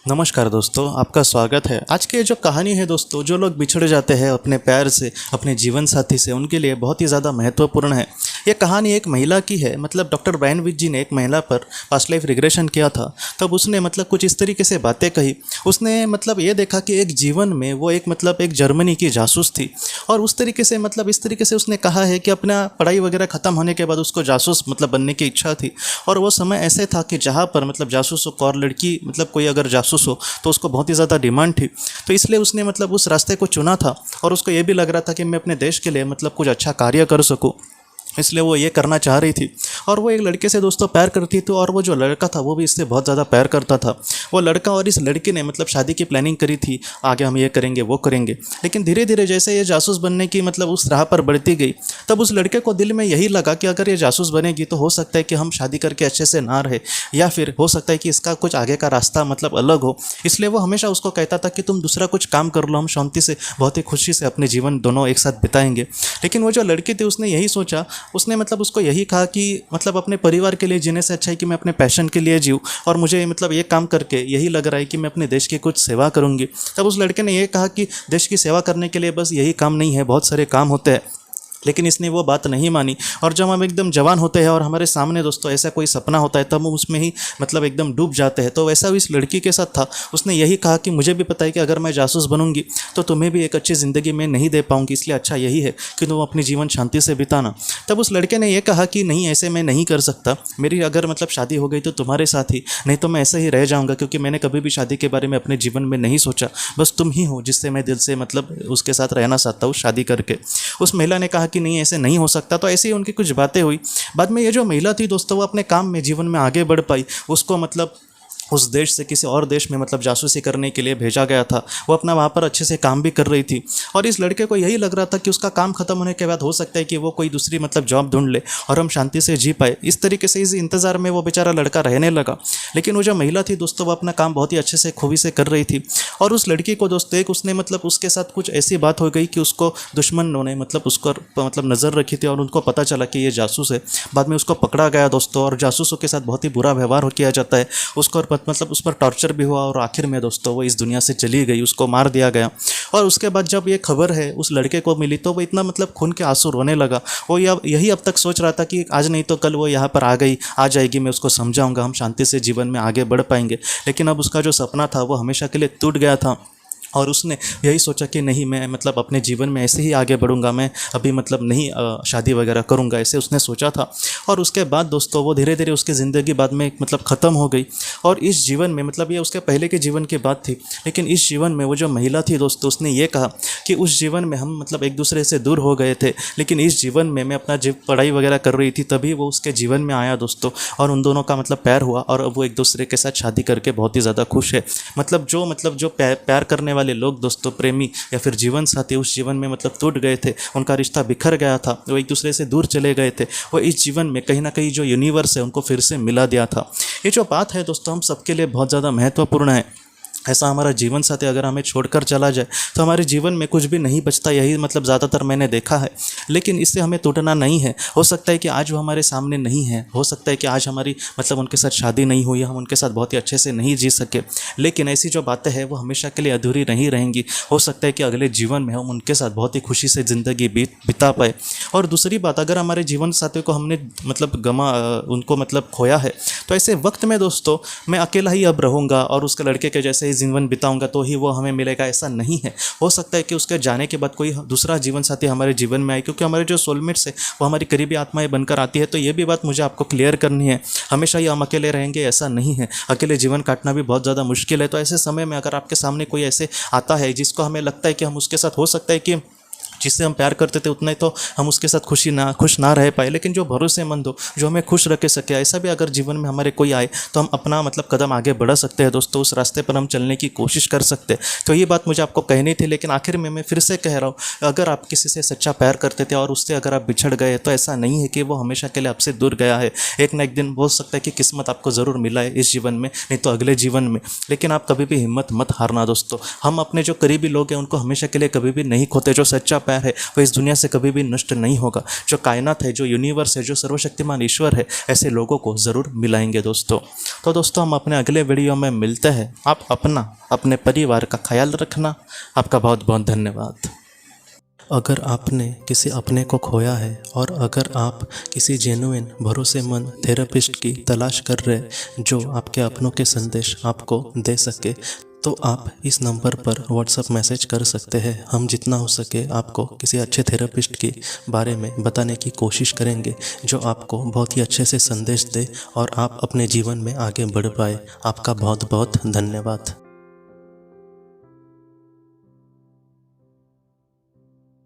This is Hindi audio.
नमस्कार दोस्तों, आपका स्वागत है। आज की ये जो कहानी है दोस्तों, जो लोग बिछड़ जाते हैं अपने प्यार से, अपने जीवन साथी से, उनके लिए बहुत ही ज़्यादा महत्वपूर्ण है। ये कहानी एक महिला की है। डॉक्टर बैनविच जी ने एक महिला पर पास्ट लाइफ रिग्रेशन किया था। तब उसने कुछ इस तरीके से बातें कही। उसने ये देखा कि एक जीवन में वो एक जर्मनी की जासूस थी, और उस तरीके से इस तरीके से उसने कहा है कि अपना पढ़ाई वगैरह ख़त्म होने के बाद उसको जासूस बनने की इच्छा थी। और वो समय ऐसे था कि जहाँ पर जासूसों को, और लड़की कोई अगर जासूस हो तो उसको बहुत ही ज़्यादा डिमांड थी। तो इसलिए उसने उस रास्ते को चुना था, और उसको ये भी लग रहा था कि मैं अपने देश के लिए कुछ अच्छा कार्य कर सकूं, इसलिए वो ये करना चाह रही थी। और वो एक लड़के से दोस्तों प्यार करती थी, और वो जो लड़का था वो भी इससे बहुत ज़्यादा प्यार करता था। वो लड़का और इस लड़की ने शादी की प्लानिंग करी थी, आगे हम ये करेंगे वो करेंगे। लेकिन धीरे धीरे जैसे ये जासूस बनने की उस राह पर बढ़ती गई, तब उस लड़के को दिल में यही लगा कि अगर ये जासूस बनेगी तो हो सकता है कि हम शादी करके अच्छे से ना रहे, या फिर हो सकता है कि इसका कुछ आगे का रास्ता अलग हो। इसलिए वो हमेशा उसको कहता था कि तुम दूसरा कुछ काम कर लो, हम शांति से बहुत ही खुशी से अपने जीवन दोनों एक साथ बिताएंगे। लेकिन वो जो लड़की थी उसने यही सोचा। उसने उसको यही कहा कि अपने परिवार के लिए जीने से अच्छा है कि मैं अपने पैशन के लिए जीऊँ, और मुझे ये काम करके यही लग रहा है कि मैं अपने देश की कुछ सेवा करूंगी। तब उस लड़के ने ये कहा कि देश की सेवा करने के लिए बस यही काम नहीं है, बहुत सारे काम होते हैं। लेकिन इसने वो बात नहीं मानी। और जब हम एकदम जवान होते हैं और हमारे सामने दोस्तों ऐसा कोई सपना होता है, तब हम उसमें ही एकदम डूब जाते हैं। तो वैसा इस लड़की के साथ था। उसने यही कहा कि मुझे भी पता है कि अगर मैं जासूस बनूंगी तो तुम्हें भी एक अच्छी ज़िंदगी में नहीं दे पाऊंगी, इसलिए अच्छा यही है कि तुम अपनी जीवन शांति से बिताना। तब उस लड़के ने यह कहा कि नहीं, ऐसे मैं नहीं कर सकता। मेरी अगर शादी हो गई तो तुम्हारे साथ ही, नहीं तो मैं ऐसे ही रह जाऊँगा, क्योंकि मैंने कभी भी शादी के बारे में अपने जीवन में नहीं सोचा। बस तुम ही हो जिससे मैं दिल से उसके साथ रहना चाहता हूँ शादी करके। उस महिला ने कहा कि नहीं, ऐसे नहीं हो सकता। तो ऐसे ही उनकी कुछ बातें हुई। बाद में ये जो महिला थी दोस्तों, वो अपने काम में, जीवन में आगे बढ़ पाई। उसको उस देश से किसी और देश में जासूसी करने के लिए भेजा गया था। वो अपना वहाँ पर अच्छे से काम भी कर रही थी, और इस लड़के को यही लग रहा था कि उसका काम खत्म होने के बाद हो सकता है कि वो कोई दूसरी जॉब ढूंढ ले और हम शांति से जी पाए। इस तरीके से इस इंतज़ार में वो बेचारा लड़का रहने लगा। लेकिन वो जो महिला थी दोस्तों, वो अपना काम बहुत ही अच्छे से, खूबी से कर रही थी। और उस लड़की को दोस्तों एक उसने उसके साथ कुछ ऐसी बात हो गई कि उसको दुश्मनों ने उसको नज़र रखी थी, और उनको पता चला कि ये जासूस है। बाद में उसको पकड़ा गया दोस्तों, और जासूसों के साथ बहुत ही बुरा व्यवहार किया जाता है। उसको उस पर टॉर्चर भी हुआ, और आखिर में दोस्तों वो इस दुनिया से चली गई, उसको मार दिया गया। और उसके बाद जब ये खबर है उस लड़के को मिली, तो वो इतना खून के आंसू रोने लगा। वो यही अब तक सोच रहा था कि आज नहीं तो कल वो यहाँ पर आ जाएगी, मैं उसको समझाऊंगा, हम शांति से जीवन में आगे बढ़ पाएंगे। लेकिन अब उसका जो सपना था वो हमेशा के लिए टूट गया था, और उसने यही सोचा कि नहीं, मैं अपने जीवन में ऐसे ही आगे बढ़ूंगा, मैं अभी नहीं शादी वगैरह करूंगा, ऐसे उसने सोचा था। और उसके बाद दोस्तों वो धीरे धीरे उसकी ज़िंदगी बाद में ख़त्म हो गई। और इस जीवन में ये उसके पहले के जीवन की बात थी, लेकिन इस जीवन में वो जो महिला थी दोस्तों, उसने ये कहा कि उस जीवन में हम एक दूसरे से दूर हो गए थे, लेकिन इस जीवन में मैं अपना पढ़ाई वगैरह कर रही थी, तभी वो उसके जीवन में आया दोस्तों, और उन दोनों का प्यार हुआ, और अब वो एक दूसरे के साथ शादी करके बहुत ही ज़्यादा खुश है। जो प्यार करने वाले लोग दोस्तों, प्रेमी या फिर जीवन साथी, उस जीवन में टूट गए थे, उनका रिश्ता बिखर गया था, वो एक दूसरे से दूर चले गए थे, वो इस जीवन में कहीं ना कहीं जो यूनिवर्स है उनको फिर से मिला दिया था। ये जो बात है दोस्तों, हम सबके लिए बहुत ज़्यादा महत्वपूर्ण है। ऐसा हमारा जीवन साथी अगर हमें छोड़कर चला जाए तो हमारे जीवन में कुछ भी नहीं बचता, यही ज़्यादातर मैंने देखा है। लेकिन इससे हमें टूटना नहीं है। हो सकता है कि आज वो हमारे सामने नहीं है, हो सकता है कि आज हमारी उनके साथ शादी नहीं हुई, हम उनके साथ बहुत ही अच्छे से नहीं जी सके, लेकिन ऐसी जो बातें हैं वो हमेशा के लिए अधूरी नहीं रहेंगी। हो सकता है कि अगले जीवन में हम उनके साथ बहुत ही खुशी से ज़िंदगी बिता पाए। और दूसरी बात, अगर हमारे जीवन साथी को हमने उनको खोया है, तो ऐसे वक्त में दोस्तों मैं अकेला ही अब रहूँगा और उसके लड़के के जैसे जीवन बिताऊंगा तो ही वो हमें मिलेगा, ऐसा नहीं है। हो सकता है कि उसके जाने के बाद कोई दूसरा जीवन साथी हमारे जीवन में आए, क्योंकि हमारे जो सोलमेट्स है वो हमारी करीबी आत्माएं बनकर आती है। तो ये भी बात मुझे आपको क्लियर करनी है, हमेशा ही हम अकेले रहेंगे ऐसा नहीं है। अकेले जीवन काटना भी बहुत ज़्यादा मुश्किल है। तो ऐसे समय में अगर आपके सामने कोई ऐसे आता है जिसको हमें लगता है कि हम उसके साथ, हो सकता है कि जिससे हम प्यार करते थे उतना ही तो हम उसके साथ खुश ना रह पाए, लेकिन जो भरोसेमंद हो, जो हमें खुश रख सके, ऐसा भी अगर जीवन में हमारे कोई आए तो हम अपना कदम आगे बढ़ा सकते हैं दोस्तों, उस रास्ते पर हम चलने की कोशिश कर सकते हैं। तो ये बात मुझे आपको कहनी थी, लेकिन आखिर में मैं फिर से कह रहा हूँ, अगर आप किसी से सच्चा प्यार करते थे और उससे अगर आप बिछड़ गए तो ऐसा नहीं है कि वो हमेशा के लिए आपसे दूर गया है। एक ना एक दिन हो सकता है कि किस्मत आपको ज़रूर मिला है इस जीवन में, नहीं तो अगले जीवन में। लेकिन आप कभी भी हिम्मत मत हारना दोस्तों। हम अपने जो करीबी लोग हैं उनको हमेशा के लिए कभी भी नहीं खोते। जो सच्चा प्यार है वो इस दुनिया से कभी भी नष्ट नहीं होगा। जो कायनात है, जो यूनिवर्स है, जो सर्वशक्तिमान ईश्वर है, ऐसे लोगों को ज़रूर मिलाएंगे दोस्तों। तो दोस्तों हम अपने अगले वीडियो में मिलते हैं। आप अपने परिवार का ख्याल रखना। आपका बहुत बहुत धन्यवाद। अगर आपने किसी अपने को खोया है और अगर आप किसी जेन्युइन भरोसेमंद थेरेपिस्ट की तलाश कर रहे जो आपके अपनों के संदेश आपको दे सके, तो आप इस नंबर पर व्हाट्सएप मैसेज कर सकते हैं। हम जितना हो सके आपको किसी अच्छे थेरेपिस्ट के बारे में बताने की कोशिश करेंगे जो आपको बहुत ही अच्छे से संदेश दे और आप अपने जीवन में आगे बढ़ पाए। आपका बहुत बहुत धन्यवाद।